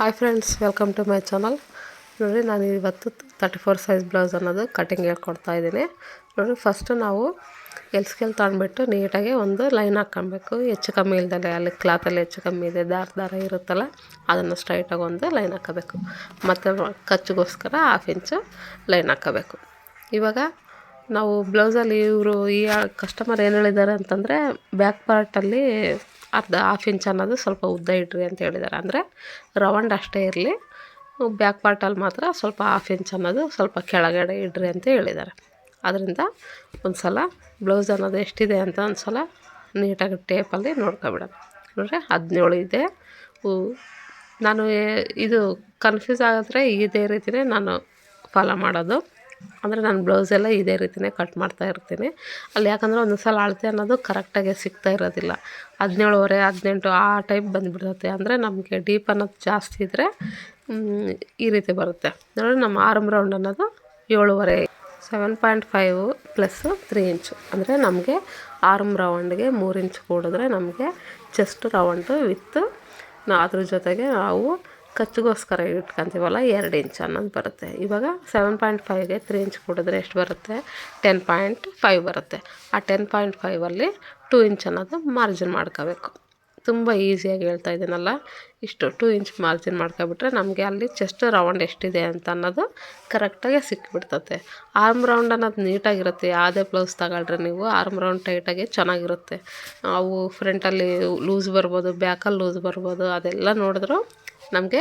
Hi friends, welcome to my channel. ನೋಡಿ, ನಾನು ಇವತ್ತು 34 ಸೈಜ್ ಬ್ಲೌಸ್ ಅನ್ನೋದು ಕಟಿಂಗ್ ಹೇಳ್ಕೊಡ್ತಾ ಇದ್ದೀನಿ. ನೋಡಿ, ಫಸ್ಟು ನಾವು ಸ್ಕೇಲ್ ತಗೊಂಡ್ಬಿಟ್ಟು ನೀಟಾಗಿ ಒಂದು ಲೈನ್ ಹಾಕ್ಕೊಬೇಕು. ಹೆಚ್ಚು ಕಮ್ಮಿ ಇಲ್ದಲೆ, ಅಲ್ಲಿ ಕ್ಲಾತಲ್ಲಿ ಹೆಚ್ಚು ಕಮ್ಮಿ ಇದೆ, ದಾರ ಇರುತ್ತಲ್ಲ, ಅದನ್ನು ಸ್ಟ್ರೈಟಾಗಿ ಒಂದು ಲೈನ್ ಹಾಕೋಬೇಕು. ಮತ್ತು ಖರ್ಚಿಗೋಸ್ಕರ 1/2 ಇಂಚು ಲೈನ್ ಹಾಕೋಬೇಕು. ಇವಾಗ ನಾವು ಬ್ಲೌಸಲ್ಲಿ ಈ ಕಸ್ಟಮರ್ ಏನು ಹೇಳಿದ್ದಾರೆ ಅಂತಂದರೆ, ಬ್ಯಾಕ್ ಪಾರ್ಟಲ್ಲಿ 1/2 ಇಂಚ್ ಅನ್ನೋದು ಸ್ವಲ್ಪ ಉದ್ದ ಇಡ್ರಿ ಅಂತ ಹೇಳಿದ್ದಾರೆ. ಅಂದರೆ ರೌಂಡ್ ಅಷ್ಟೇ ಇರಲಿ, ಬ್ಯಾಕ್ ಪಾರ್ಟಲ್ಲಿ ಮಾತ್ರ ಸ್ವಲ್ಪ 1/2 ಇಂಚ್ ಅನ್ನೋದು ಸ್ವಲ್ಪ ಕೆಳಗಡೆ ಇಡ್ರಿ ಅಂತ ಹೇಳಿದ್ದಾರೆ. ಅದರಿಂದ ಒಂದು ಸಲ ಬ್ಲೌಸ್ ಅನ್ನೋದು ಎಷ್ಟಿದೆ ಅಂತ ಒಂದು ಸಲ ನೀಟಾಗಿ ಟೇಪಲ್ಲಿ ನೋಡ್ಕೊಬಿಡೋಣ. ನೋಡ್ರಿ, 17 ಇದೆ. ನಾನು ಇದು ಕನ್ಫ್ಯೂಸ್ ಆಗಿದ್ರೆ ಇದೇ ರೀತಿಯೇ ನಾನು ಫಾಲೋ ಮಾಡೋದು. ಅಂದರೆ ನಾನು ಬ್ಲೌಸೆಲ್ಲ ಇದೇ ರೀತಿಯೇ ಕಟ್ ಮಾಡ್ತಾ ಇರ್ತೀನಿ. ಅಲ್ಲಿ ಯಾಕಂದರೆ ಒಂದು ಸಲ ಅಳತೆ ಅನ್ನೋದು ಕರೆಕ್ಟಾಗಿ ಸಿಗ್ತಾ ಇರೋದಿಲ್ಲ. 17.5 18 ಆ ಟೈಪ್ ಬಂದುಬಿಡುತ್ತೆ. ಅಂದರೆ ನಮಗೆ ಡೀಪ್ ಅನ್ನೋದು ಜಾಸ್ತಿ ಇದ್ದರೆ ಈ ರೀತಿ ಬರುತ್ತೆ. ನೋಡಿ, ನಮ್ಮ ಆರ್ಮ್ ರೌಂಡ್ ಅನ್ನೋದು 7.5 7.5 ಪ್ಲಸ್ 3 ಇಂಚು. ಅಂದರೆ ನಮಗೆ ಆರ್ಮ್ ರೌಂಡ್ಗೆ 3 ಇಂಚ್ ಕೂಡಿದ್ರೆ ನಮಗೆ ಚೆಸ್ಟ್ ರೌಂಡು ವಿತ್ ಅದ್ರ ಜೊತೆಗೆ ನಾವು ಖರ್ಚಿಗೋಸ್ಕರ ಇಟ್ಕೊತೀವಲ್ಲ 2 ಇಂಚ್ ಅನ್ನೋದು ಬರುತ್ತೆ. ಇವಾಗ 7.5ಗೆ 3 ಇಂಚ್ ಕೊಡಿದ್ರೆ ಎಷ್ಟು ಬರುತ್ತೆ? 10.5 ಬರುತ್ತೆ. ಆ 10.5ಅಲ್ಲಿ 2 ಇಂಚ್ ಅನ್ನೋದು ಮಾರ್ಜಿನ್ ಮಾಡ್ಕೋಬೇಕು. ತುಂಬ ಈಸಿಯಾಗಿ ಹೇಳ್ತಾ ಇದ್ದೀನಲ್ಲ, ಇಷ್ಟು 2 ಇಂಚ್ ಮಾರ್ಜಿನ್ ಮಾಡ್ಕೊಬಿಟ್ರೆ ನಮಗೆ ಅಲ್ಲಿ ಚೆಸ್ಟ್ ರೌಂಡ್ ಎಷ್ಟಿದೆ ಅಂತ ಅನ್ನೋದು ಕರೆಕ್ಟಾಗಿ ಸಿಕ್ಬಿಡ್ತತೆ. ಆರ್ಮ್ ರೌಂಡ್ ಅನ್ನೋದು ನೀಟಾಗಿರುತ್ತೆ. ಯಾವುದೇ ಬ್ಲೌಸ್ ತಗೊಳ್ರಿ ನೀವು, ಆರ್ಮ್ ರೌಂಡ್ ಟೈಟಾಗಿ ಚೆನ್ನಾಗಿರುತ್ತೆ. ಅವು ಫ್ರಂಟಲ್ಲಿ ಲೂಸ್ ಬರ್ಬೋದು, ಬ್ಯಾಕಲ್ಲಿ ಲೂಸ್ ಬರ್ಬೋದು, ಅದೆಲ್ಲ ನೋಡಿದ್ರು ನಮಗೆ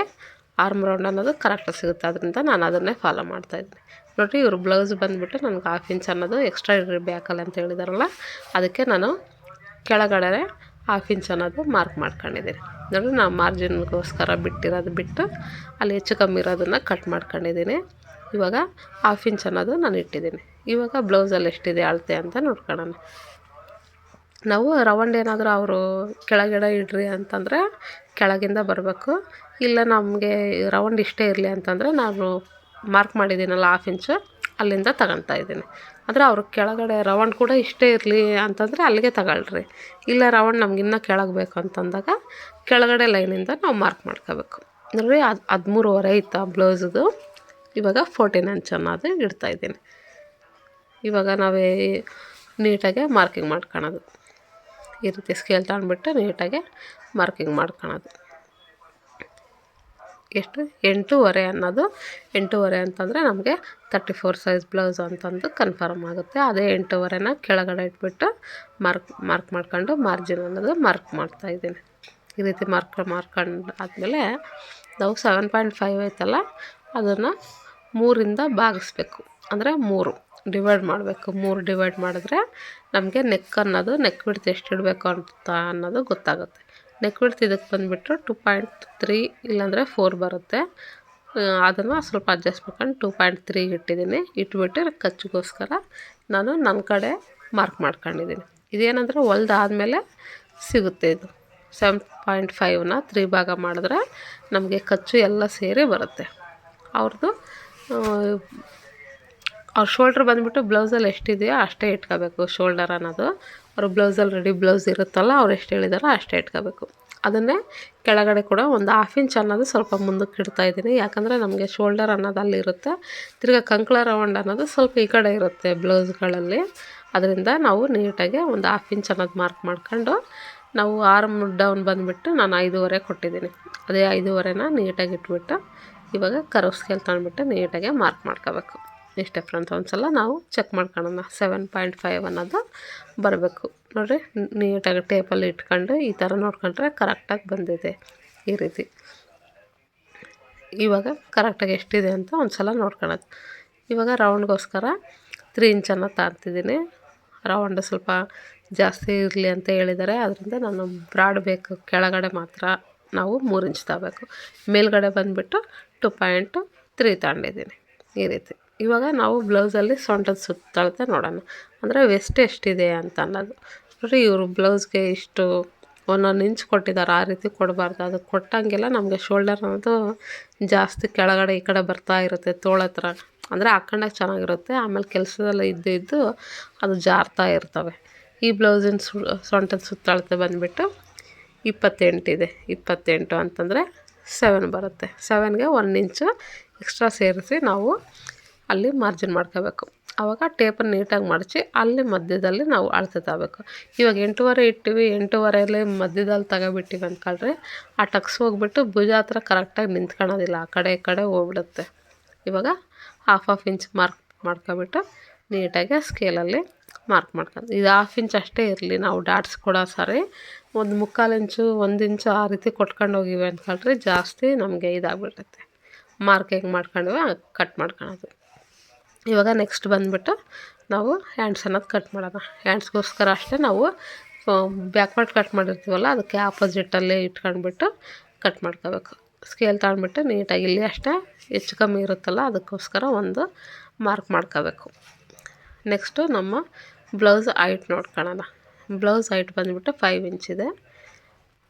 ಆರ್ಮ್ ರೌಂಡ್ ಅನ್ನೋದು ಕರೆಕ್ಟಾಗಿ ಸಿಗುತ್ತೆ. ಅದರಿಂದ ನಾನು ಅದನ್ನೇ ಫಾಲೋ ಮಾಡ್ತಾಯಿದ್ದೀನಿ. ನೋಡಿರಿ, ಇವರು ಬ್ಲೌಸ್ ಬಂದುಬಿಟ್ಟು ನನಗೆ 1/2 ಇಂಚ್ ಅನ್ನೋದು ಎಕ್ಸ್ಟ್ರಾ ಇಡ್ರಿ ಬ್ಯಾಕಲ್ಲಿ ಅಂತ ಹೇಳಿದಾರಲ್ಲ, ಅದಕ್ಕೆ ನಾನು ಕೆಳಗಡೆ 1/2 ಇಂಚ್ ಅನ್ನೋದು ಮಾರ್ಕ್ ಮಾಡ್ಕೊಂಡಿದ್ದೀನಿ. ನೋಡಿ, ನಾನು ಮಾರ್ಜಿನ್ಗೋಸ್ಕರ ಬಿಟ್ಟಿರೋದು ಬಿಟ್ಟು ಅಲ್ಲಿ ಹೆಚ್ಚು ಕಮ್ಮಿ ಇರೋದನ್ನು ಕಟ್ ಮಾಡ್ಕೊಂಡಿದ್ದೀನಿ. ಇವಾಗ 1/2 ಇಂಚ್ ಅನ್ನೋದು ನಾನು ಇಟ್ಟಿದ್ದೀನಿ. ಇವಾಗ ಬ್ಲೌಸಲ್ಲಿ ಎಷ್ಟಿದೆ ಅಳತೆ ಅಂತ ನೋಡ್ಕೊಳ್ಳೋಣ. ನಾವು ರೌಂಡ್ ಏನಾದರೂ ಅವರು ಕೆಳಗಡೆ ಇಡ್ರಿ ಅಂತಂದರೆ ಕೆಳಗಿಂದ ಬರಬೇಕು. ಇಲ್ಲ ನಮಗೆ ರೌಂಡ್ ಇಷ್ಟೇ ಇರಲಿ ಅಂತಂದರೆ ನಾನು ಮಾರ್ಕ್ ಮಾಡಿದ್ದೀನಲ್ಲ 1/2 ಇಂಚು, ಅಲ್ಲಿಂದ ತಗೊತಾ ಇದ್ದೀನಿ. ಆದರೆ ಅವರು ಕೆಳಗಡೆ ರೌಂಡ್ ಕೂಡ ಇಷ್ಟೇ ಇರಲಿ ಅಂತಂದರೆ ಅಲ್ಲಿಗೆ ತಗೊಳ್ರಿ. ಇಲ್ಲ ರೌಂಡ್ ನಮ್ಗೆ ಇನ್ನೂ ಕೆಳಗೆ ಬೇಕು ಅಂತಂದಾಗ ಕೆಳಗಡೆ ಲೈನಿಂದ ನಾವು ಮಾರ್ಕ್ ಮಾಡ್ಕೋಬೇಕು. ನೋಡಿ, 13.5 ಇತ್ತು ಬ್ಲೌಸದು. ಇವಾಗ 14 ಇಂಚ್ ಅನ್ನೋದು ಇಡ್ತಾಯಿದ್ದೀನಿ. ಇವಾಗ ನಾವೇ ನೀಟಾಗೆ ಮಾರ್ಕಿಂಗ್ ಮಾಡ್ಕೊಳೋದು. ಈ ರೀತಿ ಸ್ಕೇಲ್ ತಗೊಂಡ್ಬಿಟ್ಟು ನೀಟಾಗೆ ಮಾರ್ಕಿಂಗ್ ಮಾಡ್ಕೊಳೋದು. ಎಷ್ಟು? 8.5 ಅನ್ನೋದು. 8.5 ಅಂತಂದರೆ ನಮಗೆ 34 ಸೈಜ್ ಬ್ಲೌಸ್ ಅಂತಂದು ಕನ್ಫರ್ಮ್ ಆಗುತ್ತೆ. ಅದೇ 8.5ನ ಕೆಳಗಡೆ ಇಟ್ಬಿಟ್ಟು ಮಾರ್ಕ್ ಮಾಡ್ಕೊಂಡು ಮಾರ್ಜಿನ್ ಅನ್ನೋದು ಮಾರ್ಕ್ ಮಾಡ್ತಾಯಿದ್ದೀನಿ. ಈ ರೀತಿ ಮಾಡ್ಕೊಂಡು ಆದಮೇಲೆ ನಾವು 7.5 ಐತಲ್ಲ, ಅದನ್ನು 3ರಿಂದ ಭಾಗಿಸ್ಬೇಕು. ಅಂದರೆ 3 ಡಿವೈಡ್ ಮಾಡಬೇಕು. 3 ಡಿವೈಡ್ ಮಾಡಿದ್ರೆ ನಮಗೆ ನೆಕ್ ಅನ್ನೋದು, ನೆಕ್ ಬಿಡ್ತು ಎಷ್ಟು ಇಡಬೇಕು ಅಂತ ಅನ್ನೋದು ಗೊತ್ತಾಗುತ್ತೆ. ನೆಕ್ ಬಿಡ್ತು ಇದಕ್ಕೆ ಬಂದುಬಿಟ್ಟು 2.3 ಇಲ್ಲಾಂದರೆ 4 ಬರುತ್ತೆ. ಅದನ್ನು ಸ್ವಲ್ಪ ಅಡ್ಜಸ್ಟ್ ಮಾಡ್ಕೊಂಡು 2.3 ಇಟ್ಟಿದ್ದೀನಿ. ಇಟ್ಬಿಟ್ಟು ಖರ್ಚಿಗೋಸ್ಕರ ನಾನು ನನ್ನ ಕಡೆ ಮಾರ್ಕ್ ಮಾಡ್ಕೊಂಡಿದ್ದೀನಿ. ಇದೇನಂದರೆ ಹೊಲ್ದಾದ್ಮೇಲೆ ಸಿಗುತ್ತೆ ಇದು. 7.5ನ 3 ಭಾಗ ಮಾಡಿದ್ರೆ ನಮಗೆ ಖರ್ಚು ಎಲ್ಲ ಸೇರಿ ಬರುತ್ತೆ. ಅವ್ರದ್ದು ಅವ್ರ ಶೋಲ್ಡ್ರ್ ಬಂದುಬಿಟ್ಟು ಬ್ಲೌಸಲ್ಲಿ ಎಷ್ಟಿದೆಯೋ ಅಷ್ಟೇ ಇಟ್ಕೋಬೇಕು. ಶೋಲ್ಡರ್ ಅನ್ನೋದು ಅವ್ರ ಬ್ಲೌಸಲ್ಲಿ ರೆಡಿ ಬ್ಲೌಸ್ ಇರುತ್ತಲ್ಲ, ಅವ್ರು ಎಷ್ಟು ಹೇಳಿದಾರೋ ಅಷ್ಟೇ ಇಟ್ಕೋಬೇಕು. ಅದನ್ನೇ ಕೆಳಗಡೆ ಕೂಡ ಒಂದು 1/2 ಇಂಚ್ ಅನ್ನೋದು ಸ್ವಲ್ಪ ಮುಂದಕ್ಕೆ ಇಡ್ತಾಯಿದ್ದೀನಿ. ಯಾಕಂದರೆ ನಮಗೆ ಶೋಲ್ಡರ್ ಅನ್ನೋದು ಅಲ್ಲಿರುತ್ತೆ, ತಿರ್ಗಿ ಕಂಕ್ಳ ರೌಂಡ್ ಅನ್ನೋದು ಸ್ವಲ್ಪ ಈ ಕಡೆ ಇರುತ್ತೆ ಬ್ಲೌಸ್ಗಳಲ್ಲಿ. ಅದರಿಂದ ನಾವು ನೀಟಾಗಿ ಒಂದು 1/2 ಇಂಚ್ ಅನ್ನೋದು ಮಾರ್ಕ್ ಮಾಡ್ಕೊಂಡು ನಾವು ಆರ್ಮ್ ಡೌನ್ ಬಂದುಬಿಟ್ಟು ನಾನು 5.5 ಕೊಟ್ಟಿದ್ದೀನಿ. ಅದೇ 5.5ನ ನೀಟಾಗಿ ಇಟ್ಬಿಟ್ಟು ಇವಾಗ ಕರ್ವ್ ಸ್ಕೇಲ್ ತಗೊಂಡ್ಬಿಟ್ಟು ನೀಟಾಗಿ ಮಾರ್ಕ್ ಮಾಡ್ಕೋಬೇಕು. ಎಷ್ಟು ಡಿಫ್ರೆನ್ಸ್ ಒಂದು ಸಲ ನಾವು ಚೆಕ್ ಮಾಡ್ಕೊಳ್ಳೋಣ. 7.5 ಅನ್ನೋದು ಬರಬೇಕು. ನೋಡಿರಿ, ನೀಟಾಗಿ ಟೇಪಲ್ಲಿ ಇಟ್ಕೊಂಡು ಈ ಥರ ನೋಡ್ಕೊಂಡ್ರೆ ಕರೆಕ್ಟಾಗಿ ಬಂದಿದೆ. ಈ ರೀತಿ ಇವಾಗ ಕರೆಕ್ಟಾಗಿ ಎಷ್ಟಿದೆ ಅಂತ ಒಂದು ಸಲ ನೋಡ್ಕೊಳ್ಳೋದು. ಇವಾಗ ರೌಂಡ್ಗೋಸ್ಕರ 3 ಇಂಚನ್ನು ತಗೊತಿದ್ದೀನಿ. ರೌಂಡ್ ಸ್ವಲ್ಪ ಜಾಸ್ತಿ ಇರಲಿ ಅಂತ ಹೇಳಿದ್ದಾರೆ. ಅದರಿಂದ ನಾನು ಬ್ರಾಡ್ ಬೇಕು, ಕೆಳಗಡೆ ಮಾತ್ರ ನಾವು 3 ಇಂಚ್ ತಗೋಬೇಕು. ಮೇಲ್ಗಡೆ ಬಂದುಬಿಟ್ಟು 2.3 ತಗೊಂಡಿದ್ದೀನಿ. ಈ ರೀತಿ ಇವಾಗ ನಾವು ಬ್ಲೌಸಲ್ಲಿ ಸೊಂಟದ ಸುತ್ತಳತೆ ನೋಡೋಣ. ಅಂದರೆ ವೆಸ್ಟ್ ಎಷ್ಟಿದೆ ಅಂತ ಅನ್ನೋದು. ನೋಡಿ, ಇವರು ಬ್ಲೌಸ್ಗೆ ಇಷ್ಟು 1 ಇಂಚ್ ಕೊಟ್ಟಿದ್ದಾರೆ. ಆ ರೀತಿ ಕೊಡಬಾರ್ದು. ಅದು ಕೊಟ್ಟಂಗೆಲ್ಲ ನಮಗೆ ಶೋಲ್ಡರ್ ಅನ್ನೋದು ಜಾಸ್ತಿ ಕೆಳಗಡೆ ಈ ಕಡೆ ಬರ್ತಾ ಇರುತ್ತೆ, ತೋಳ ಹತ್ರ. ಅಂದರೆ ಹಾಕೊಂಡಾಗ ಚೆನ್ನಾಗಿರುತ್ತೆ, ಆಮೇಲೆ ಕೆಲಸದಲ್ಲಿ ಇದ್ದು ಅದು ಜಾರ್ತಾ ಇರ್ತವೆ. ಈ ಬ್ಲೌಸಿನ ಸೊಂಟದ ಸುತ್ತಳತೆ ಬಂದುಬಿಟ್ಟು 28 ಇದೆ. 28 ಅಂತಂದರೆ 7 ಬರುತ್ತೆ. 7ಗೆ 1 ಇಂಚು ಎಕ್ಸ್ಟ್ರಾ ಸೇರಿಸಿ ನಾವು ಅಲ್ಲಿ ಮಾರ್ಜಿನ್ ಮಾಡ್ಕೋಬೇಕು. ಆವಾಗ ಟೇಪನ್ನು ನೀಟಾಗಿ ಮಡಚಿ ಅಲ್ಲಿ ಮಧ್ಯದಲ್ಲಿ ನಾವು ಅಳತೆ ತಗೋಬೇಕು. ಇವಾಗ 8.5 ಇಟ್ಟಿವಿ, 8.5ಲ್ಲಿ ಮಧ್ಯದಲ್ಲಿ ತಗೊಬಿಟ್ಟಿವಿ ಅಂದ್ಕೊಳ್ರಿ, ಆ ಟಕ್ಸ್ ಹೋಗ್ಬಿಟ್ಟು ಭುಜ ಹತ್ರ ಕರೆಕ್ಟಾಗಿ ನಿಂತ್ಕೊಳ್ಳೋದಿಲ್ಲ, ಆ ಕಡೆ ಈ ಕಡೆ ಹೋಗ್ಬಿಡುತ್ತೆ. ಇವಾಗ ಹಾಫ್ ಇಂಚ್ ಮಾರ್ಕ್ ಮಾಡ್ಕೊಬಿಟ್ಟು ನೀಟಾಗಿ ಸ್ಕೇಲಲ್ಲಿ ಮಾರ್ಕ್ ಮಾಡ್ಕೊಂಡು, ಇದು 1/2 ಇಂಚ್ ಅಷ್ಟೇ ಇರಲಿ. ನಾವು ಡಾಟ್ಸ್ ಕೊಡೋ ಸಾರಿ 1/4 ಇಂಚು 1 ಇಂಚು ಆ ರೀತಿ ಕೊಟ್ಕೊಂಡು ಹೋಗಿವಿ ಅಂದ್ಕೊಳ್ರಿ, ಜಾಸ್ತಿ ನಮಗೆ ಇದಾಗ್ಬಿಡುತ್ತೆ. ಮಾರ್ಕ್ ಹೆಂಗೆ ಮಾಡ್ಕೊಂಡ್ವಿ ಕಟ್ ಮಾಡ್ಕೊಳೋದು. ಇವಾಗ ನೆಕ್ಸ್ಟ್ ಬಂದುಬಿಟ್ಟು ನಾವು ಹ್ಯಾಂಡ್ಸ್ ಅನ್ನೋದು ಕಟ್ ಮಾಡೋಣ. ಹ್ಯಾಂಡ್ಸ್ಗೋಸ್ಕರ ಅಷ್ಟೇ ನಾವು ಬ್ಯಾಕ್ ಪಾರ್ಟ್ ಕಟ್ ಮಾಡಿರ್ತೀವಲ್ಲ, ಅದಕ್ಕೆ ಆಪೋಸಿಟಲ್ಲೇ ಇಟ್ಕೊಂಡ್ಬಿಟ್ಟು ಕಟ್ ಮಾಡ್ಕೋಬೇಕು. ಸ್ಕೇಲ್ ತಗೊಂಡ್ಬಿಟ್ಟು ನೀಟಾಗಿ ಇಲ್ಲಿ ಅಷ್ಟೇ ಹೆಚ್ಚು ಕಮ್ಮಿ ಇರುತ್ತಲ್ಲ, ಅದಕ್ಕೋಸ್ಕರ ಒಂದು ಮಾರ್ಕ್ ಮಾಡ್ಕೋಬೇಕು. ನೆಕ್ಸ್ಟು ನಮ್ಮ ಬ್ಲೌಸ್ ಹೈಟ್ ನೋಡ್ಕೊಳ್ಳೋಣ. ಬ್ಲೌಸ್ ಹೈಟ್ ಬಂದುಬಿಟ್ಟು 5 ಇಂಚ್ ಇದೆ.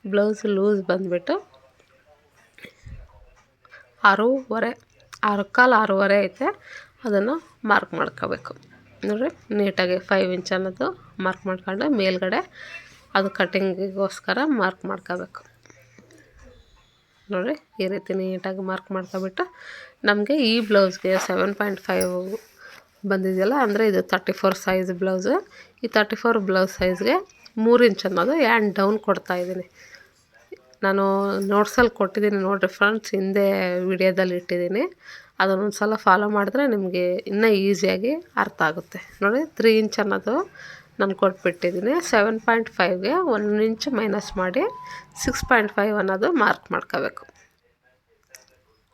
ಬ್ಲೌಸ್ ಲೂಸ್ ಬಂದುಬಿಟ್ಟು 6.25 6.25 ಐತೆ. ಅದನ್ನು ಮಾರ್ಕ್ ಮಾಡ್ಕೋಬೇಕು. ನೋಡಿರಿ ನೀಟಾಗಿ 5 ಇಂಚ್ ಅನ್ನೋದು ಮಾರ್ಕ್ ಮಾಡ್ಕೊಂಡು ಮೇಲ್ಗಡೆ ಅದು ಕಟ್ಟಿಂಗಿಗೋಸ್ಕರ ಮಾರ್ಕ್ ಮಾಡ್ಕೋಬೇಕು. ನೋಡಿರಿ ಈ ರೀತಿ ನೀಟಾಗಿ ಮಾರ್ಕ್ ಮಾಡ್ಕೊಬಿಟ್ಟು ನಮಗೆ ಈ ಬ್ಲೌಸ್ಗೆ 7.5 ಬಂದಿದೆಯಲ್ಲ, ಅಂದರೆ ಇದು 34 ಸೈಜ್ ಬ್ಲೌಸು. ಈ 34 ಬ್ಲೌಸ್ ಸೈಜ್ಗೆ 3 ಇಂಚ್ ಅನ್ನೋದು ಹ್ಯಾಂಡ್ ಡೌನ್ ಕೊಡ್ತಾಯಿದ್ದೀನಿ. ನಾನು ನೋಟ್ಸಲ್ಲಿ ಕೊಟ್ಟಿದ್ದೀನಿ ನೋಡಿರಿ ಫ್ರೆಂಡ್ಸ್, ಹಿಂದೆ ವಿಡಿಯೋದಲ್ಲಿ ಇಟ್ಟಿದ್ದೀನಿ. ಅದನ್ನೊಂದು ಸಲ ಫಾಲೋ ಮಾಡಿದ್ರೆ ನಿಮಗೆ ಇನ್ನೂ ಈಸಿಯಾಗಿ ಅರ್ಥ ಆಗುತ್ತೆ. ನೋಡಿ 3 ಇಂಚ್ ಅನ್ನೋದು ನಾನು ಕೊಟ್ಬಿಟ್ಟಿದ್ದೀನಿ. 7.5ಗೆ 1 ಇಂಚ್ ಮೈನಸ್ ಮಾಡಿ 6.5 ಅನ್ನೋದು ಮಾರ್ಕ್ ಮಾಡ್ಕೋಬೇಕು.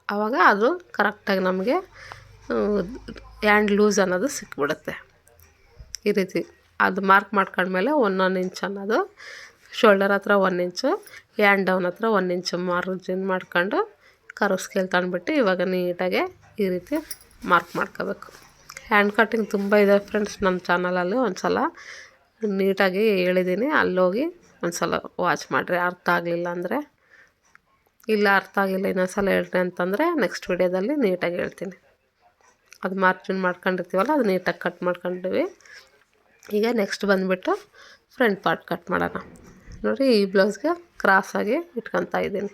ಆವಾಗ ಅದು ಕರೆಕ್ಟಾಗಿ ನಮಗೆ ಹ್ಯಾಂಡ್ ಲೂಸ್ ಅನ್ನೋದು ಸಿಕ್ಬಿಡುತ್ತೆ. ಈ ರೀತಿ ಅದು ಮಾರ್ಕ್ ಮಾಡ್ಕೊಂಡ್ಮೇಲೆ 1 ಇಂಚ್ ಅನ್ನೋದು ಶೋಲ್ಡರ್ ಹತ್ರ 1 ಇಂಚು, ಹ್ಯಾಂಡ್ ಡೌನ್ ಹತ್ರ 1 ಇಂಚು ಮಾರ್ಜಿನ್ ಮಾಡ್ಕೊಂಡು ಕರ್ವ್ ಸ್ಕೇಲ್ ತಗೊಂಡ್ಬಿಟ್ಟು ಇವಾಗ ನೀಟಾಗೆ ಈ ರೀತಿ ಮಾರ್ಕ್ ಮಾಡ್ಕೋಬೇಕು. ಹ್ಯಾಂಡ್ ಕಟ್ಟಿಂಗ್ ತುಂಬ ಇದೆ ಫ್ರೆಂಡ್ಸ್ ನಮ್ಮ ಚಾನಲಲ್ಲಿ, ಒಂದು ಸಲ ನೀಟಾಗಿ ಹೇಳಿದ್ದೀನಿ, ಅಲ್ಲೋಗಿ ಒಂದು ಸಲ ವಾಚ್ ಮಾಡಿರಿ. ಅರ್ಥ ಆಗಲಿಲ್ಲ ಅಂದರೆ, ಇಲ್ಲ ಅರ್ಥ ಆಗಿಲ್ಲ ಇನ್ನೊಂದು ಸಲ ಹೇಳ್ರಿ ಅಂತಂದರೆ ನೆಕ್ಸ್ಟ್ ವಿಡಿಯೋದಲ್ಲಿ ನೀಟಾಗಿ ಹೇಳ್ತೀನಿ. ಅದು ಮಾರ್ಜಿನ್ ಮಾಡ್ಕೊಂಡಿರ್ತೀವಲ್ಲ, ಅದು ನೀಟಾಗಿ ಕಟ್ ಮಾಡ್ಕೊಂಡಿವಿ. ಈಗ ನೆಕ್ಸ್ಟ್ ಬಂದುಬಿಟ್ಟು ಫ್ರಂಟ್ ಪಾರ್ಟ್ ಕಟ್ ಮಾಡೋಣ. ನೋಡಿ ಈ ಬ್ಲೌಸ್ಗೆ ಕ್ರಾಸಾಗಿ ಇಟ್ಕೊತಾ ಇದ್ದೀನಿ.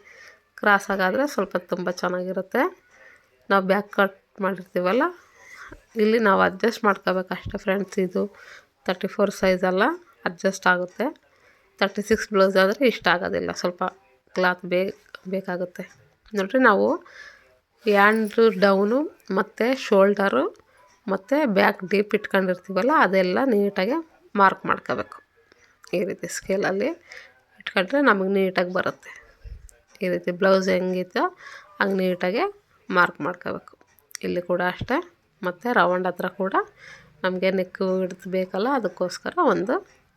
ಕ್ರಾಸಾಗಾದರೆ ಸ್ವಲ್ಪ ತುಂಬ ಚೆನ್ನಾಗಿರುತ್ತೆ. ನಾವು ಬ್ಯಾಕ್ ಕಟ್ ಮಾಡಿರ್ತೀವಲ್ಲ, ಇಲ್ಲಿ ನಾವು ಅಡ್ಜಸ್ಟ್ ಮಾಡ್ಕೋಬೇಕು ಅಷ್ಟೇ ಫ್ರೆಂಡ್ಸ್. ಇದು 34 ಸೈಜ್ ಅಲ್ಲ, ಅಡ್ಜಸ್ಟ್ ಆಗುತ್ತೆ. 36 ಬ್ಲೌಸ್ ಆದರೆ ಇಷ್ಟ ಆಗೋದಿಲ್ಲ, ಸ್ವಲ್ಪ ಕ್ಲಾತ್ ಬೇಕಾಗುತ್ತೆ. ನೋಡಿರಿ ನಾವು ಹ್ಯಾಂಡು ಡೌನು ಮತ್ತು ಶೋಲ್ಡರು ಮತ್ತು ಬ್ಯಾಕ್ ಡೀಪ್ ಇಟ್ಕೊಂಡಿರ್ತೀವಲ್ಲ, ಅದೆಲ್ಲ ನೀಟಾಗಿ ಮಾರ್ಕ್ ಮಾಡ್ಕೋಬೇಕು. ಈ ರೀತಿ ಸ್ಕೇಲಲ್ಲಿ ಇಟ್ಕೊಂಡ್ರೆ ನಮಗೆ ನೀಟಾಗಿ ಬರುತ್ತೆ. ಈ ರೀತಿ ಬ್ಲೌಸ್ ಹೆಂಗಿತ್ತೋ ಹಂಗೆ ನೀಟಾಗಿ ಮಾರ್ಕ್ ಮಾಡ್ಕೋಬೇಕು. ಇಲ್ಲಿ ಕೂಡ ಅಷ್ಟೇ. ಮತ್ತು ರೌಂಡ್ ಹತ್ರ ಕೂಡ ನಮಗೆ ನೆಕ್ಕು ಹಿಡ್ದು ಬೇಕಲ್ಲ, ಅದಕ್ಕೋಸ್ಕರ ಒಂದು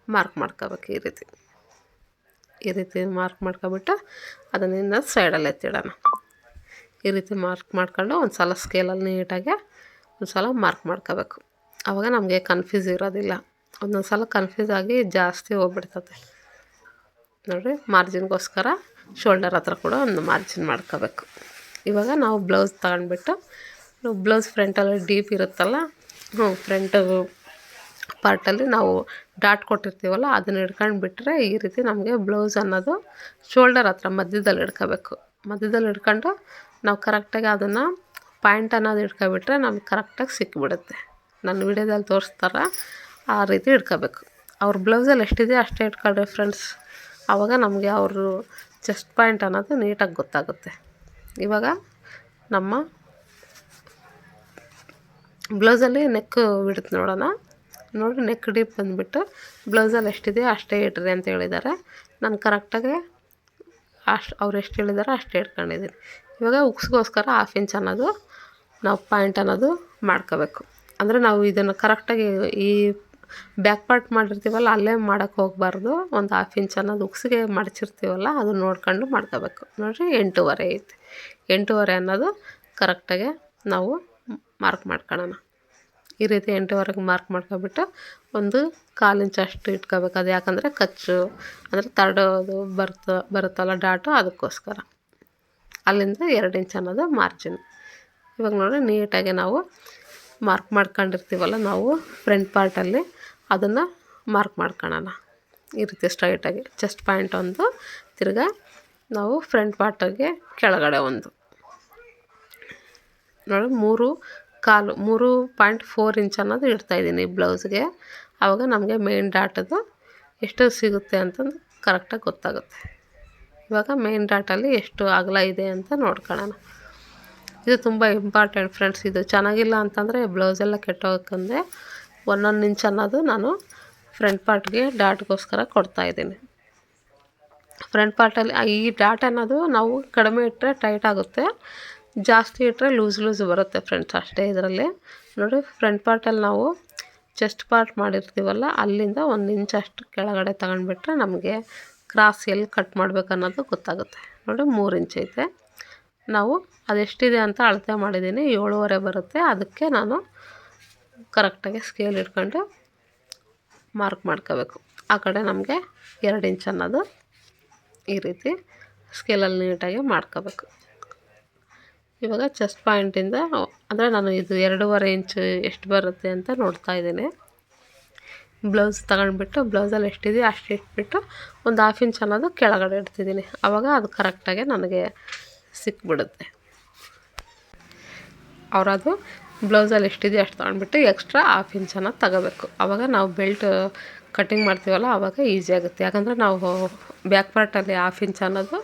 ಮಾರ್ಕ್ ಮಾಡ್ಕೋಬೇಕು. ಈ ರೀತಿ ಮಾರ್ಕ್ ಮಾಡ್ಕೊಬಿಟ್ಟು ಅದನ್ನು ಸೈಡಲ್ಲಿ ಎತ್ತಿಡೋಣ. ಈ ರೀತಿ ಮಾರ್ಕ್ ಮಾಡ್ಕೊಂಡು ಒಂದು ಸಲ ಸ್ಕೇಲಲ್ಲಿ ನೀಟಾಗಿ ಒಂದು ಸಲ ಮಾರ್ಕ್ ಮಾಡ್ಕೋಬೇಕು. ಆವಾಗ ನಮಗೆ ಕನ್ಫ್ಯೂಸ್ ಇರೋದಿಲ್ಲ. ಒಂದೊಂದು ಸಲ ಕನ್ಫ್ಯೂಸ್ ಆಗಿ ಜಾಸ್ತಿ ಹೋಗ್ಬಿಡ್ತದೆ. ನೋಡಿರಿ ಮಾರ್ಜಿನ್ಗೋಸ್ಕರ ಶೋಲ್ಡರ್ ಹತ್ರ ಕೂಡ ಒಂದು ಮಾರ್ಜಿನ್ ಮಾಡ್ಕೋಬೇಕು. ಇವಾಗ ನಾವು ಬ್ಲೌಸ್ ತಗೊಂಡ್ಬಿಟ್ಟು ಬ್ಲೌಸ್ ಫ್ರಂಟಲ್ಲಿ ಡೀಪ್ ಇರುತ್ತಲ್ಲ, ಫ್ರಂಟು ಪಾರ್ಟಲ್ಲಿ ನಾವು ಡಾಟ್ ಕೊಟ್ಟಿರ್ತೀವಲ್ಲ, ಅದನ್ನು ಹಿಡ್ಕೊಂಡು ಬಿಟ್ಟರೆ ಈ ರೀತಿ ನಮಗೆ ಬ್ಲೌಸ್ ಅನ್ನೋದು ಶೋಲ್ಡರ್ ಹತ್ರ ಮಧ್ಯದಲ್ಲಿ ಹಿಡ್ಕೋಬೇಕು. ಮಧ್ಯದಲ್ಲಿ ಹಿಡ್ಕೊಂಡು ನಾವು ಕರೆಕ್ಟಾಗಿ ಅದನ್ನು ಪಾಯಿಂಟ್ ಅನ್ನೋದು ಹಿಡ್ಕೊಬಿಟ್ರೆ ನಮ್ಗೆ ಕರೆಕ್ಟಾಗಿ ಸಿಕ್ಕಿಬಿಡುತ್ತೆ. ನನ್ನ ವಿಡಿಯೋದಲ್ಲಿ ತೋರಿಸ್ತಾರೆ ಆ ರೀತಿ ಹಿಡ್ಕೋಬೇಕು. ಅವ್ರ ಬ್ಲೌಸಲ್ಲಿ ಎಷ್ಟಿದೆ ಅಷ್ಟೇ ಇಟ್ಕೊಳ್ರಿ ಫ್ರೆಂಡ್ಸ್. ಆವಾಗ ನಮಗೆ ಅವರು ಚೆಸ್ಟ್ ಪಾಯಿಂಟ್ ಅನ್ನೋದು ನೀಟಾಗಿ ಗೊತ್ತಾಗುತ್ತೆ. ಇವಾಗ ನಮ್ಮ ಬ್ಲೌಸಲ್ಲಿ ನೆಕ್ ಬಿಡುತ್ತೆ ನೋಡೋಣ. ನೋಡಿ ನೆಕ್ ಡೀಪ್ ಬಂದುಬಿಟ್ಟು ಬ್ಲೌಸಲ್ಲಿ ಎಷ್ಟಿದೆಯೋ ಅಷ್ಟೇ ಇಟ್ರಿ ಅಂತ ಹೇಳಿದ್ದಾರೆ. ನಾನು ಕರೆಕ್ಟಾಗಿ ಅವ್ರು ಎಷ್ಟು ಹೇಳಿದಾರೋ ಅಷ್ಟೇ ಇಟ್ಕೊಂಡಿದ್ದೀನಿ. ಇವಾಗ ಉಕ್ಸ್ಗೋಸ್ಕರ 1/2 ಇಂಚ್ ಅನ್ನೋದು ನಾವು ಪಾಯಿಂಟ್ ಅನ್ನೋದು ಮಾಡ್ಕೋಬೇಕು. ಅಂದರೆ ನಾವು ಇದನ್ನು ಕರೆಕ್ಟಾಗಿ ಈ ಬ್ಯಾಕ್ ಪಾರ್ಟ್ ಮಾಡಿರ್ತೀವಲ್ಲ, ಅಲ್ಲೇ ಮಾಡೋಕ್ಕೆ ಹೋಗಬಾರ್ದು. ಒಂದು 1/2 ಇಂಚ್ ಅನ್ನೋದು ಉಕ್ಸಿಗೆ ಮಡಚಿರ್ತೀವಲ್ಲ, ಅದು ನೋಡ್ಕೊಂಡು ಮಾಡ್ಕೋಬೇಕು. ನೋಡಿರಿ 8.25 ಐತೆ. 8.25 ಅನ್ನೋದು ಕರೆಕ್ಟಾಗಿ ನಾವು ಮಾರ್ಕ್ ಮಾಡ್ಕೊಳ್ಳೋಣ. ಈ ರೀತಿ 8.25ಗೆ ಮಾರ್ಕ್ ಮಾಡ್ಕೊಬಿಟ್ಟು ಒಂದು 1/4 ಇಂಚ್ ಅಷ್ಟು ಇಟ್ಕೋಬೇಕು. ಅದು ಯಾಕಂದರೆ ಕಚ್ಚು ಅಂದರೆ ತರಡೋದು ಬರುತ್ತಲ್ಲ ಡಾಟು, ಅದಕ್ಕೋಸ್ಕರ. ಅಲ್ಲಿಂದ 2 ಇಂಚ್ ಅನ್ನೋದು ಮಾರ್ಜಿನ್. ಇವಾಗ ನೋಡಿ ನೀಟಾಗಿ ನಾವು ಮಾರ್ಕ್ ಮಾಡ್ಕೊಂಡಿರ್ತೀವಲ್ಲ ನಾವು ಫ್ರಂಟ್ ಪಾರ್ಟಲ್ಲಿ, ಅದನ್ನು ಮಾರ್ಕ್ ಮಾಡ್ಕೊಳ್ಳೋಣ. ಈ ರೀತಿ ಸ್ಟ್ರೈಟಾಗಿ ಚೆಸ್ಟ್ ಪಾಯಿಂಟ್ ಒಂದು, ತಿರ್ಗಾ ನಾವು ಫ್ರಂಟ್ ಪಾರ್ಟಿಗೆ ಕೆಳಗಡೆ ಒಂದು ನೋಡಿ 3.4 ಇಂಚ್ ಅನ್ನೋದು ಇಡ್ತಾಯಿದ್ದೀನಿ ಬ್ಲೌಸ್ಗೆ. ಆವಾಗ ನಮಗೆ ಮೇನ್ ಡಾಟದು ಎಷ್ಟು ಸಿಗುತ್ತೆ ಅಂತಂದು ಕರೆಕ್ಟಾಗಿ ಗೊತ್ತಾಗುತ್ತೆ. ಇವಾಗ ಮೇನ್ ಡಾಟಲ್ಲಿ ಎಷ್ಟು ಅಗಲ ಇದೆ ಅಂತ ನೋಡ್ಕೊಳ್ಳೋಣ. ಇದು ತುಂಬ ಇಂಪಾರ್ಟೆಂಟ್ ಫ್ರೆಂಡ್ಸ್. ಇದು ಚೆನ್ನಾಗಿಲ್ಲ ಅಂತಂದರೆ ಬ್ಲೌಸೆಲ್ಲ ಕೆಟ್ಟೋಗಕ್ಕಂದರೆ 1 ಇಂಚ್ ಅನ್ನೋದು ನಾನು ಫ್ರಂಟ್ ಪಾರ್ಟ್ಗೆ ಡಾಟ್ಗೋಸ್ಕರ ಕೊಡ್ತಾಯಿದ್ದೀನಿ. ಫ್ರಂಟ್ ಪಾರ್ಟಲ್ಲಿ ಈ ಡಾಟ್ ಅನ್ನೋದು ನಾವು ಕಡಿಮೆ ಇಟ್ಟರೆ ಟೈಟ್ ಆಗುತ್ತೆ, ಜಾಸ್ತಿ ಇಟ್ಟರೆ ಲೂಸ್ ಬರುತ್ತೆ ಫ್ರೆಂಡ್ಸ್, ಅಷ್ಟೇ ಇದರಲ್ಲಿ. ನೋಡಿ ಫ್ರಂಟ್ ಪಾರ್ಟಲ್ಲಿ ನಾವು ಚೆಸ್ಟ್ ಪಾರ್ಟ್ ಮಾಡಿರ್ತೀವಲ್ಲ ಅಲ್ಲಿಂದ 1 ಇಂಚ್ ಅಷ್ಟು ಕೆಳಗಡೆ ತಗೊಂಡ್ಬಿಟ್ರೆ ನಮಗೆ ಕ್ರಾಸ್ ಎಲ್ಲಿ ಕಟ್ ಮಾಡಬೇಕು ಅನ್ನೋದು ಗೊತ್ತಾಗುತ್ತೆ. ನೋಡಿ 3 ಇಂಚ್ ಐತೆ. ನಾವು ಅದೆಷ್ಟಿದೆ ಅಂತ ಅಳತೆ ಮಾಡಿದ್ದೀನಿ, 7.5 ಬರುತ್ತೆ. ಅದಕ್ಕೆ ನಾನು ಕರೆಕ್ಟಾಗಿ ಸ್ಕೇಲ್ ಇಟ್ಕೊಂಡು ಮಾರ್ಕ್ ಮಾಡ್ಕೋಬೇಕು. ಆ ಕಡೆ ನಮಗೆ 2 ಇಂಚ್ ಅನ್ನೋದು ಈ ರೀತಿ ಸ್ಕೇಲಲ್ಲಿ ನೀಟಾಗಿ ಮಾಡ್ಕೋಬೇಕು. ಇವಾಗ ಚೆಸ್ಟ್ ಪಾಯಿಂಟಿಂದ ಅಂದರೆ ನಾನು ಇದು 2.5 ಇಂಚ್ ಎಷ್ಟು ಬರುತ್ತೆ ಅಂತ ನೋಡ್ತಾ ಇದ್ದೀನಿ. ಬ್ಲೌಸ್ ತಗೊಂಡ್ಬಿಟ್ಟು ಬ್ಲೌಸಲ್ಲಿ ಎಷ್ಟಿದೆ ಅಷ್ಟು ಇಟ್ಬಿಟ್ಟು ಒಂದು 1/2 ಇಂಚ್ ಅನ್ನೋದು ಕೆಳಗಡೆ ಇಡ್ತಿದ್ದೀನಿ. ಆವಾಗ ಅದು ಕರೆಕ್ಟಾಗಿ ನನಗೆ ಸಿಕ್ಬಿಡುತ್ತೆ. ಅವರದು ಬ್ಲೌಸಲ್ಲಿ ಎಷ್ಟಿದೆ ಅಷ್ಟು ತಗೊಂಡ್ಬಿಟ್ಟು ಎಕ್ಸ್ಟ್ರಾ 1/2 ಇಂಚ್ ಅನ್ನೋದು ತಗೋಬೇಕು. ಆವಾಗ ನಾವು ಬೆಲ್ಟ್ ಕಟ್ಟಿಂಗ್ ಮಾಡ್ತೀವಲ್ಲ ಆವಾಗ ಈಸಿ ಆಗುತ್ತೆ. ಯಾಕಂದರೆ ನಾವು ಬ್ಯಾಕ್ ಪಾರ್ಟಲ್ಲಿ 1/2 ಇಂಚ್ ಅನ್ನೋದು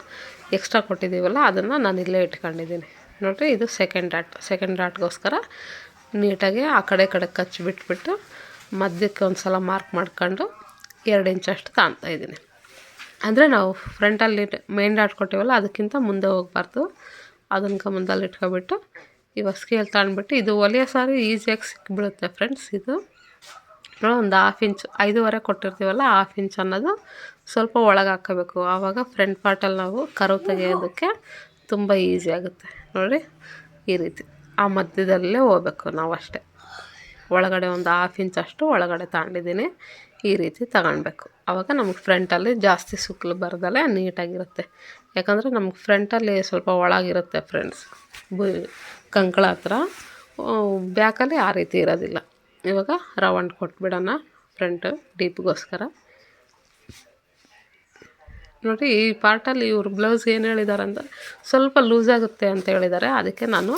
ಎಕ್ಸ್ಟ್ರಾ ಕೊಟ್ಟಿದ್ದೀವಲ್ಲ ಅದನ್ನು ನಾನು ಇಲ್ಲೇ ಇಟ್ಕೊಂಡಿದ್ದೀನಿ. ನೋಡಿರಿ ಇದು ಸೆಕೆಂಡ್ ಡಾಟ್ಗೋಸ್ಕರ ನೀಟಾಗಿ ಆ ಕಡೆ ಕಚ್ಚಿಬಿಟ್ಬಿಟ್ಟು ಮಧ್ಯಕ್ಕೆ ಒಂದು ಸಲ ಮಾರ್ಕ್ ಮಾಡ್ಕೊಂಡು 2 ಇಂಚ್ ಅಷ್ಟು ತಾಣ್ತಾಯಿದ್ದೀನಿ. ಅಂದರೆ ನಾವು ಫ್ರಂಟಲ್ಲಿ ಮೇನ್ ಡಾಟ್ ಕೊಟ್ಟಿವಲ್ಲ ಅದಕ್ಕಿಂತ ಮುಂದೆ ಹೋಗಬಾರ್ದು, ಅದನ್ನು ಮುಂದಲ್ಲಿ ಇಟ್ಕೊಬಿಟ್ಟು ಇವಾಗ ಸ್ಕೇಲ್ ತಗೊಂಡ್ಬಿಟ್ಟು ಇದು ಹೊಲಿಯೋ ಸಾರಿ ಈಸಿಯಾಗಿ ಸಿಕ್ಬಿಡುತ್ತೆ ಫ್ರೆಂಡ್ಸ್. ಇದು ಒಂದು 1/2 ಇಂಚ್ 5.5 ಕೊಟ್ಟಿರ್ತೀವಲ್ಲ 1/2 ಇಂಚ್ ಅನ್ನೋದು ಸ್ವಲ್ಪ ಒಳಗೆ ಹಾಕ್ಕೋಬೇಕು. ಆವಾಗ ಫ್ರಂಟ್ ಪಾರ್ಟಲ್ಲಿ ನಾವು ಕರ್ವ್ ತೆಗೆಯೋದಕ್ಕೆ ತುಂಬ ಈಸಿ ಆಗುತ್ತೆ. ನೋಡಿ ಈ ರೀತಿ ಆ ಮಧ್ಯದಲ್ಲೇ ಹೋಗ್ಬೇಕು ನಾವು ಅಷ್ಟೇ. ಒಳಗಡೆ ಒಂದು 1/2 ಇಂಚ್ ಅಷ್ಟು ಒಳಗಡೆ ತಗೊಂಡಿದ್ದೀನಿ. ಈ ರೀತಿ ತಗೊಳ್ಬೇಕು. ಆವಾಗ ನಮಗೆ ಫ್ರಂಟಲ್ಲಿ ಜಾಸ್ತಿ ಸುಕ್ಕಲು ಬರ್ದಲೆ ನೀಟಾಗಿರುತ್ತೆ. ಯಾಕಂದರೆ ನಮ್ಗೆ ಫ್ರಂಟಲ್ಲಿ ಸ್ವಲ್ಪ ಒಳಗಿರುತ್ತೆ ಫ್ರೆಂಡ್ಸ್, ಕಂಕಳ ಹತ್ರ. ಬ್ಯಾಕಲ್ಲಿ ಆ ರೀತಿ ಇರೋದಿಲ್ಲ. ಇವಾಗ ರೌಂಡ್ ಕೊಟ್ಬಿಡೋಣ ಫ್ರಂಟ್ ಡೀಪ್ಗೋಸ್ಕರ. ನೋಡಿ ಈ ಪಾರ್ಟಲ್ಲಿ ಇವರು ಬ್ಲೌಸ್ ಏನು ಹೇಳಿದ್ದಾರೆ ಅಂದರೆ ಸ್ವಲ್ಪ ಲೂಸ್ ಆಗುತ್ತೆ ಅಂತ ಹೇಳಿದ್ದಾರೆ. ಅದಕ್ಕೆ ನಾನು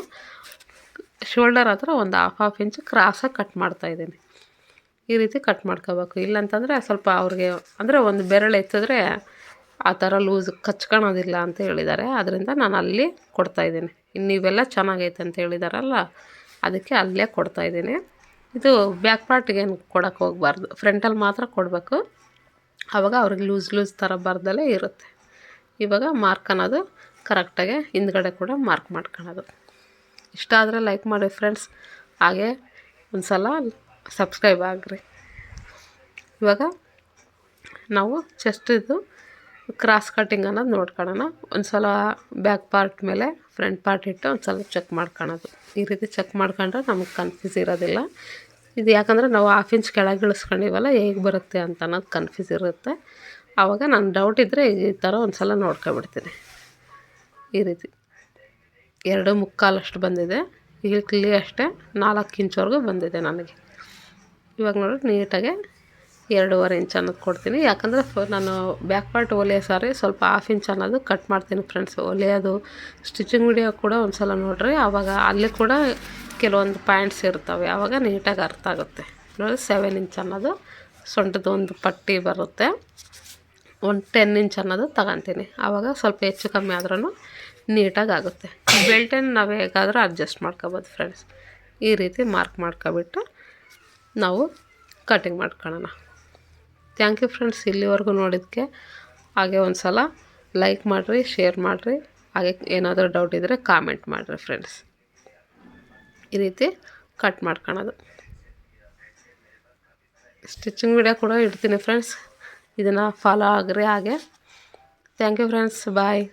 ಶೋಲ್ಡರ್ ಹತ್ರ ಒಂದು 1/2 ಇಂಚ್ ಕ್ರಾಸಾಗಿ ಕಟ್ ಮಾಡ್ತಾಯಿದ್ದೀನಿ. ಈ ರೀತಿ ಕಟ್ ಮಾಡ್ಕೋಬೇಕು. ಇಲ್ಲಂತಂದರೆ ಸ್ವಲ್ಪ ಅವ್ರಿಗೆ ಅಂದರೆ ಒಂದು ಬೆರಳು ಎತ್ತಿದ್ರೆ ಆ ಥರ ಲೂಸ್ ಕಚ್ಕೊಳೋದಿಲ್ಲ ಅಂತ ಹೇಳಿದ್ದಾರೆ. ಅದರಿಂದ ನಾನು ಅಲ್ಲಿ ಕೊಡ್ತಾಯಿದ್ದೀನಿ. ಇನ್ನು ನೀವೆಲ್ಲ ಚೆನ್ನಾಗೈತೆ ಅಂತ ಹೇಳಿದಾರಲ್ಲ ಅದಕ್ಕೆ ಅಲ್ಲೇ ಕೊಡ್ತಾಯಿದ್ದೀನಿ. ಇದು ಬ್ಯಾಕ್ ಪಾರ್ಟಿಗೆ ಏನು ಕೊಡೋಕ್ಕೆ ಹೋಗಬಾರ್ದು, ಫ್ರಂಟಲ್ಲಿ ಮಾತ್ರ ಕೊಡಬೇಕು. ಆವಾಗ ಅವ್ರಿಗೆ ಲೂಸ್ ಥರ ಬರ್ದಲೇ ಇರುತ್ತೆ. ಇವಾಗ ಮಾರ್ಕ್ ಅನ್ನೋದು ಕರೆಕ್ಟಾಗಿ ಹಿಂದ್ಗಡೆ ಕೂಡ ಮಾರ್ಕ್ ಮಾಡ್ಕೊಳ್ಳೋದು. ಇಷ್ಟ ಆದರೆ ಲೈಕ್ ಮಾಡಿ ಫ್ರೆಂಡ್ಸ್, ಹಾಗೆ ಒಂದು ಸಲ ಸಬ್ಸ್ಕ್ರೈಬ್ ಆಗಿರಿ. ಇವಾಗ ನಾವು ಚೆಸ್ಟಿದ್ದು ಕ್ರಾಸ್ ಕಟ್ಟಿಂಗ್ ಅನ್ನೋದು ನೋಡ್ಕೊಳ್ಳೋಣ. ಒಂದು ಸಲ ಬ್ಯಾಕ್ ಪಾರ್ಟ್ ಮೇಲೆ ಫ್ರಂಟ್ ಪಾರ್ಟ್ ಇಟ್ಟು ಒಂದು ಸಲ ಚೆಕ್ ಮಾಡ್ಕೊಳ್ಳೋದು. ಈ ರೀತಿ ಚೆಕ್ ಮಾಡ್ಕೊಂಡ್ರೆ ನಮಗೆ ಕನ್ಫ್ಯೂಸ್ ಇರೋದಿಲ್ಲ. ಇದು ಯಾಕಂದರೆ ನಾವು 1/2 ಇಂಚ್ ಕೆಳಗೆ ಇಳಿಸ್ಕೊಂಡಿವಲ್ಲ ಹೇಗೆ ಬರುತ್ತೆ ಅಂತ ಅನ್ನೋದು ಕನ್ಫ್ಯೂಸ್ ಇರುತ್ತೆ. ಆವಾಗ ನಾನು ಡೌಟ್ ಇದ್ದರೆ ಈ ಥರ ಒಂದು ಸಲ ನೋಡ್ಕೊಬಿಡ್ತೀನಿ. ಈ ರೀತಿ 2.25 ಅಷ್ಟು ಬಂದಿದೆ. ಇಲ್ಲಿ ಅಷ್ಟೇ 4 ಇಂಚ್ವರೆಗೂ ಬಂದಿದೆ ನನಗೆ. ಇವಾಗ ನೋಡಿ ನೀಟಾಗಿ 2.5 ಇಂಚ್ ಅನ್ನೋದು ಕೊಡ್ತೀನಿ. ಯಾಕಂದರೆ ನಾನು ಬ್ಯಾಕ್ ಪಾರ್ಟ್ ಹೊಲಿಯೋ ಸಾರಿ ಸ್ವಲ್ಪ 1/2 ಇಂಚ್ ಅನ್ನೋದು ಕಟ್ ಮಾಡ್ತೀನಿ ಫ್ರೆಂಡ್ಸ್. ಹೊಲಿಯೋದು ಸ್ಟಿಚಿಂಗ್ ವಿಡಿಯೋ ಕೂಡ ಒಂದು ಸಲ ನೋಡಿರಿ, ಆವಾಗ ಅಲ್ಲಿ ಕೂಡ ಕೆಲವೊಂದು ಪಾಯಿಂಟ್ಸ್ ಇರ್ತವೆ, ಆವಾಗ ನೀಟಾಗಿ ಅರ್ಥ ಆಗುತ್ತೆ. ನೋಡಿ 7 ಇಂಚ್ ಅನ್ನೋದು ಸೊಂಟದ ಒಂದು ಪಟ್ಟಿ ಬರುತ್ತೆ. ಒಂದು 10 ಇಂಚ್ ಅನ್ನೋದು ತಗೊತೀನಿ. ಆವಾಗ ಸ್ವಲ್ಪ ಹೆಚ್ಚು ಕಮ್ಮಿ ಆದ್ರೂ ನೀಟಾಗಿ ಆಗುತ್ತೆ. ಬೆಲ್ಟನ್ನು ನಾವು ಹೇಗಾದರೂ ಅಡ್ಜಸ್ಟ್ ಮಾಡ್ಕೊಬೋದು ಫ್ರೆಂಡ್ಸ್. ಈ ರೀತಿ ಮಾರ್ಕ್ ಮಾಡ್ಕೊಬಿಟ್ಟು ನಾವು ಕಟಿಂಗ್ ಮಾಡ್ಕೊಳ್ಳೋಣ. ಥ್ಯಾಂಕ್ ಯು ಫ್ರೆಂಡ್ಸ್ ಇಲ್ಲಿವರೆಗೂ ನೋಡಿದ್ದಕ್ಕೆ. ಹಾಗೆ ಒಂದು ಸಲ ಲೈಕ್ ಮಾಡಿರಿ, ಶೇರ್ ಮಾಡಿರಿ, ಹಾಗೆ ಏನಾದರೂ ಡೌಟ್ ಇದ್ದರೆ ಕಾಮೆಂಟ್ ಮಾಡಿರಿ ಫ್ರೆಂಡ್ಸ್. ಈ ರೀತಿ ಕಟ್ ಮಾಡ್ಕೊಳ್ಳೋದು. ಸ್ಟಿಚಿಂಗ್ ವಿಡಿಯೋ ಕೂಡ ಇಡ್ತೀನಿ ಫ್ರೆಂಡ್ಸ್, ಇದನ್ನು ಫಾಲೋ ಆಗಿರಿ ಹಾಗೆ. Thank you friends, bye.